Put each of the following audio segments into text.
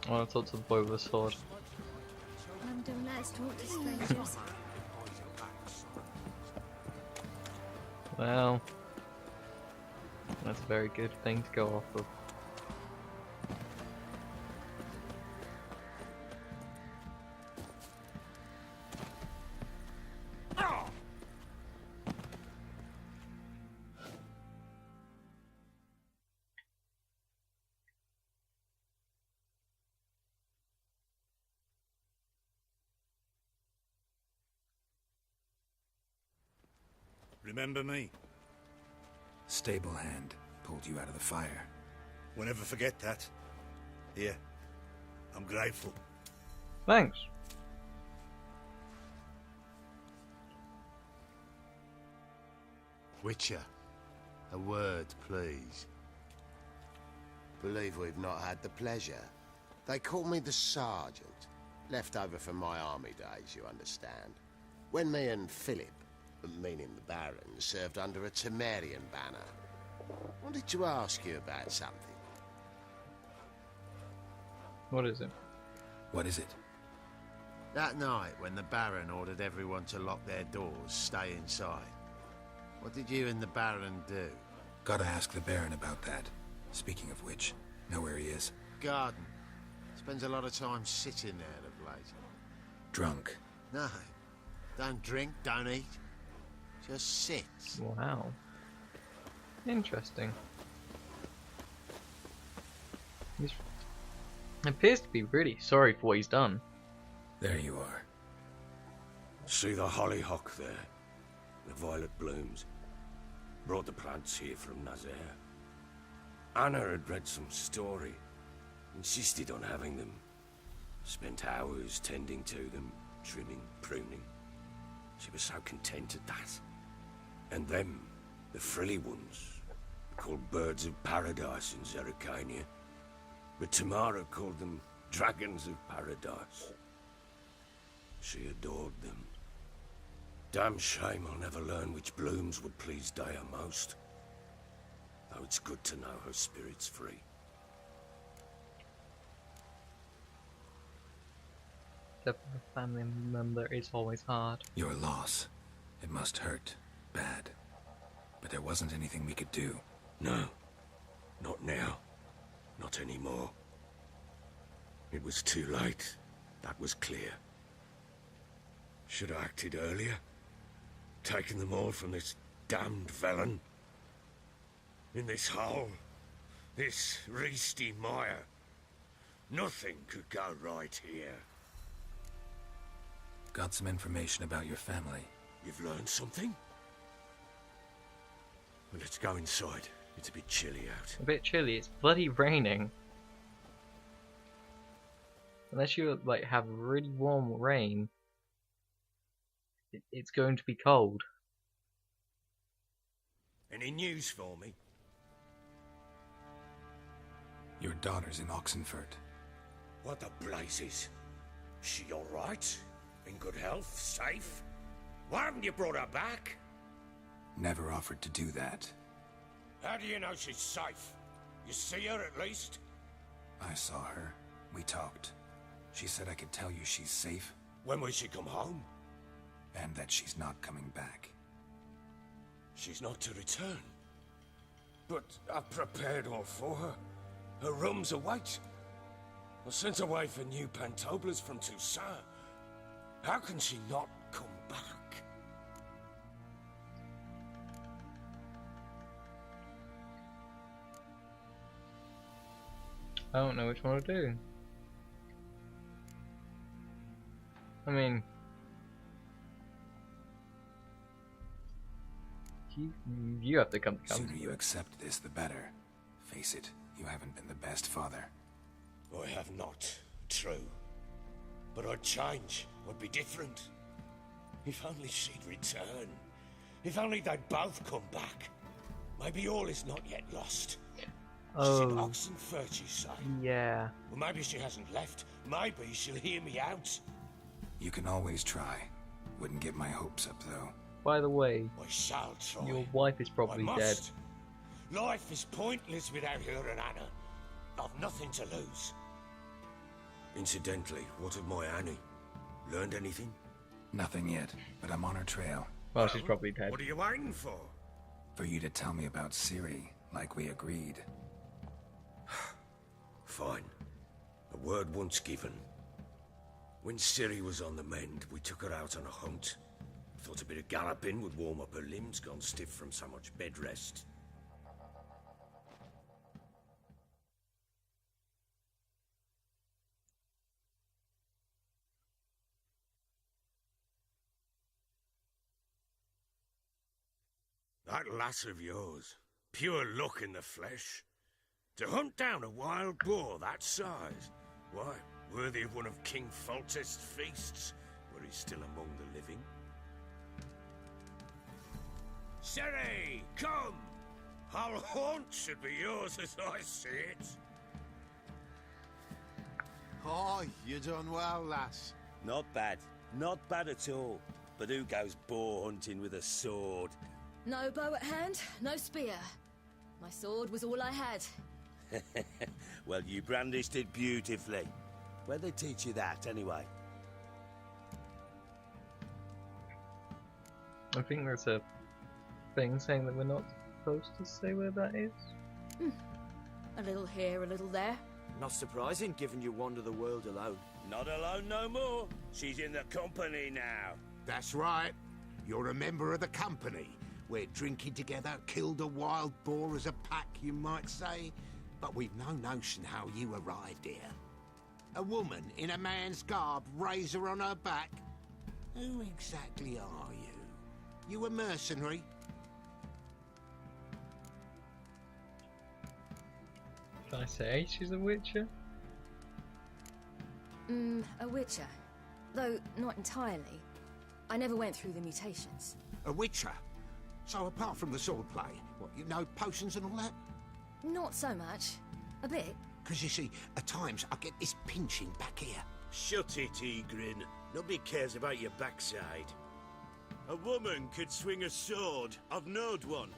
I want to talk to the boy with the sword. Don't let us talk to strangers. Well, that's a very good thing to go off of. Remember me? Stable hand pulled you out of the fire. We'll never forget that. Here, I'm grateful. Thanks. Witcher, a word, please. Believe we've not had the pleasure. They call me the Sergeant. Left over from my army days, you understand. When me and Philip, meaning the Baron, served under a Temerian banner. Wanted to ask you about something. What is it? What is it? That night when the Baron ordered everyone to lock their doors, stay inside. What did you and the Baron do? Gotta ask the Baron about that. Speaking of which, know where he is? Garden. Spends a lot of time sitting there of late. Drunk. No. Don't drink, don't eat. Just sits. Wow. Interesting. He appears to be really sorry for what he's done. There you are. See the hollyhock there? The violet blooms. Brought the plants here from Nazaire. Anna had read some story. Insisted on having them. Spent hours tending to them, trimming, pruning. She was so content at that. And them, the frilly ones, called birds of paradise in Zerrikania. But Tamara called them dragons of paradise. She adored them. Damn shame I'll never learn which blooms would please Dea most. Though it's good to know her spirit's free. Except for a family member is always hard. Your loss. It must hurt. Bad. But there wasn't anything we could do. No. Not now. Not anymore. It was too late. That was clear. Should have acted earlier. Taken them all from this damned felon. In this hole. This reesty mire. Nothing could go right here. Got some information about your family. You've learned something? Well, let's go inside. It's a bit chilly out. A bit chilly, it's bloody raining. Unless you like have really warm rain, it's going to be cold. Any news for me? Your daughter's in Oxenfurt. What the blazes? She alright? In good health? Safe? Why haven't you brought her back? Never offered to do that. How do you know she's safe? You see her at least? I saw her. We talked. She said I could tell you she's safe. When will she come home? And that she's not coming back. She's not to return. But I've prepared all for her. Her rooms await. I sent away for new pantoblas from Toussaint. How can she not come back? I don't know which one to do. I mean, you have to come The sooner you accept this, the better. Face it, you haven't been the best father. I have not, true. But I'd change, I'd be different. If only she'd return. If only they'd both come back. Maybe all is not yet lost. She's in Oxenfurt, you say? Yeah. Well, maybe she hasn't left. Maybe she'll hear me out. You can always try. Wouldn't get my hopes up, though. By the way, I shall try. your wife is probably I dead. must. Life is pointless without her and Anna. I've nothing to lose. Incidentally, what of my Annie? Learned anything? Nothing yet, but I'm on her trail. Well, she's probably dead. What are you waiting for? For you to tell me about Ciri, like we agreed. Fine. A word once given. When Ciri was on the mend, we took her out on a hunt. Thought a bit of galloping would warm up her limbs, gone stiff from so much bed rest. That lass of yours, pure luck in the flesh. To hunt down a wild boar that size, why, worthy of one of King Foltest's feasts, where he's still among the living. Ciri, come! Our haunt should be yours as I see it. Oh, you done well, lass. Not bad. Not bad at all. But who goes boar hunting with a sword? No bow at hand, no spear. My sword was all I had. Well, you brandished it beautifully. Where'd they teach you that, anyway? I think there's a thing saying that we're not supposed to say where that is. A little here, a little there. Not surprising, given you wander the world alone. Not alone no more. She's in the company now. That's right. You're a member of the company. We're drinking together, killed a wild boar as a pack, you might say. But we've no notion how you arrived here. A woman in a man's garb, razor on her back. Who exactly are you? You a mercenary? Can I say she's a witcher? A witcher. Though not entirely. I never went through the mutations. A witcher? So apart from the swordplay, what, you know potions and all that? Not so much. A bit. Because you see, at times I get this pinching back here. Shut it, Egrin. Nobody cares about your backside. A woman could swing a sword. I've knowed one.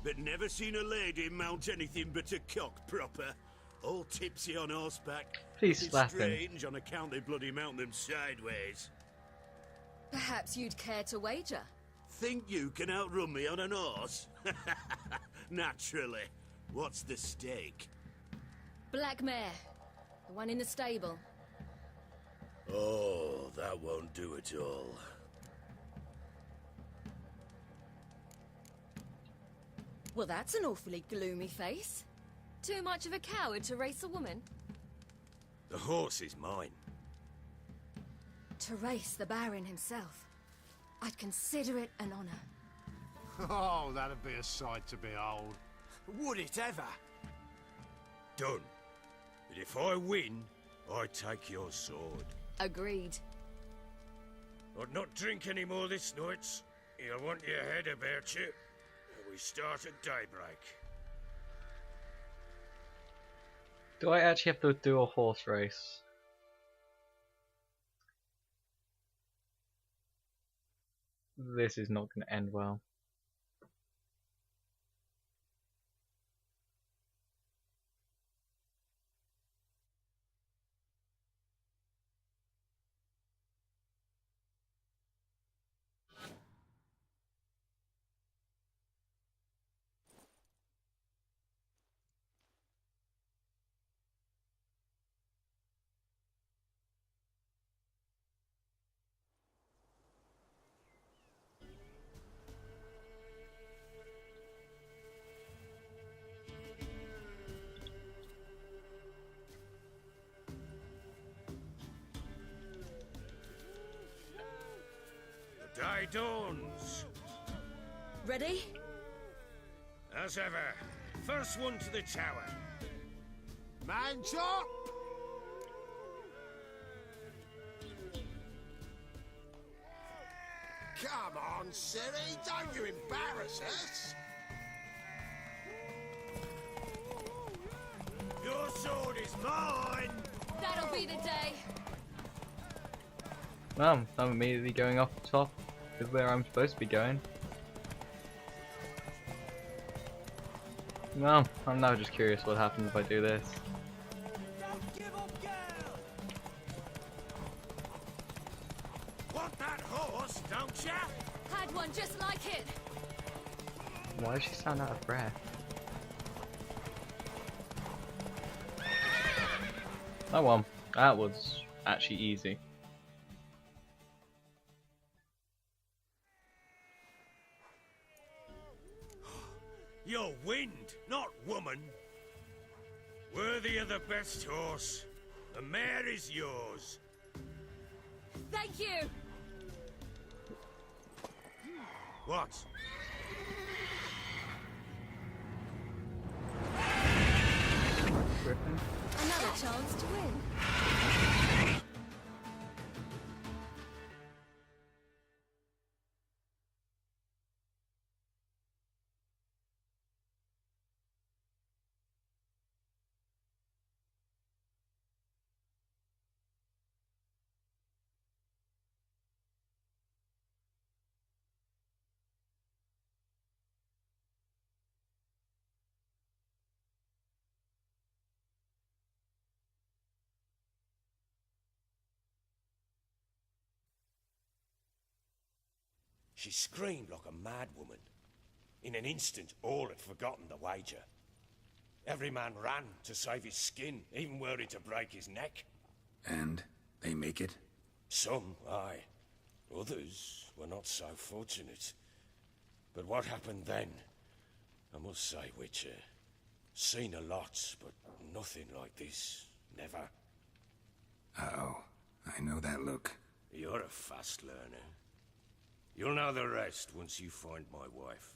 But never seen a lady mount anything but a cock proper. All tipsy on horseback. Please It's slap him. strange on account they bloody mount them sideways. Perhaps you'd care to wager? Think you can outrun me on an horse? Naturally. What's the stake? Black mare. The one in the stable. Oh, that won't do it all. Well, that's an awfully gloomy face. Too much of a coward to race a woman? The horse is mine. To race the Baron himself. I'd consider it an honor. Oh, that'd be a sight to behold. Would it ever? Done. But if I win, I take your sword. Agreed. I'd not drink any more this night. You'll want your head about you. We start at daybreak. Do I actually have to do a horse race? This is not going to end well. The day dawns. Ready? As ever, first one to the tower. Man chop! Come on, Ciri, don't you embarrass us! Your sword is mine! That'll be the day. I'm immediately going off the top with where I'm supposed to be going. No, I'm now just curious what happens if I do this. one just like it. Why does she sound out of breath? Oh well, that was actually easy. You're wind, not woman. Worthy of the best horse. The mare is yours. Thank you. What? Griffin? Another chance to win. She screamed like a mad woman. In an instant, all had forgotten the wager. Every man ran to save his skin, even were it to break his neck. And they make it? Some, aye. Others were not so fortunate. But what happened then? I must say, Witcher, seen a lot, but nothing like this. Never. Uh-oh. I know that look. You're a fast learner. You'll know the rest once you find my wife.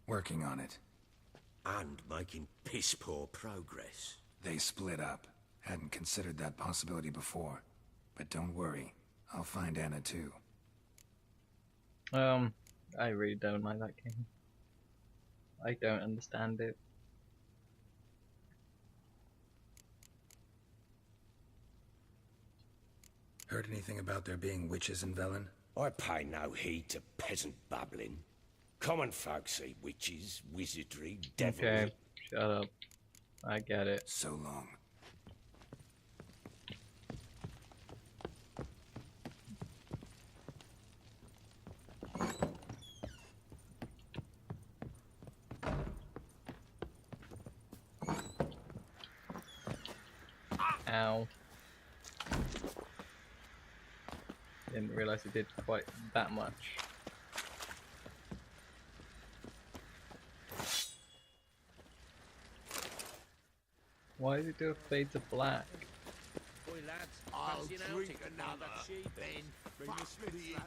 Working on it. And making piss-poor progress. They split up. Hadn't considered that possibility before. But don't worry. I'll find Anna too. I really don't like that game. I don't understand it. Heard anything about there being witches in Velen? I pay no heed to peasant babbling. Common folk see witches, wizardry, devilry. Okay, shut up. I get it. So long. Ow. Didn't realise it did quite that much. Why does it do a fade to black? Boy, lads, I'll fancy an drink outing? another, That sheep. then fuck the inn.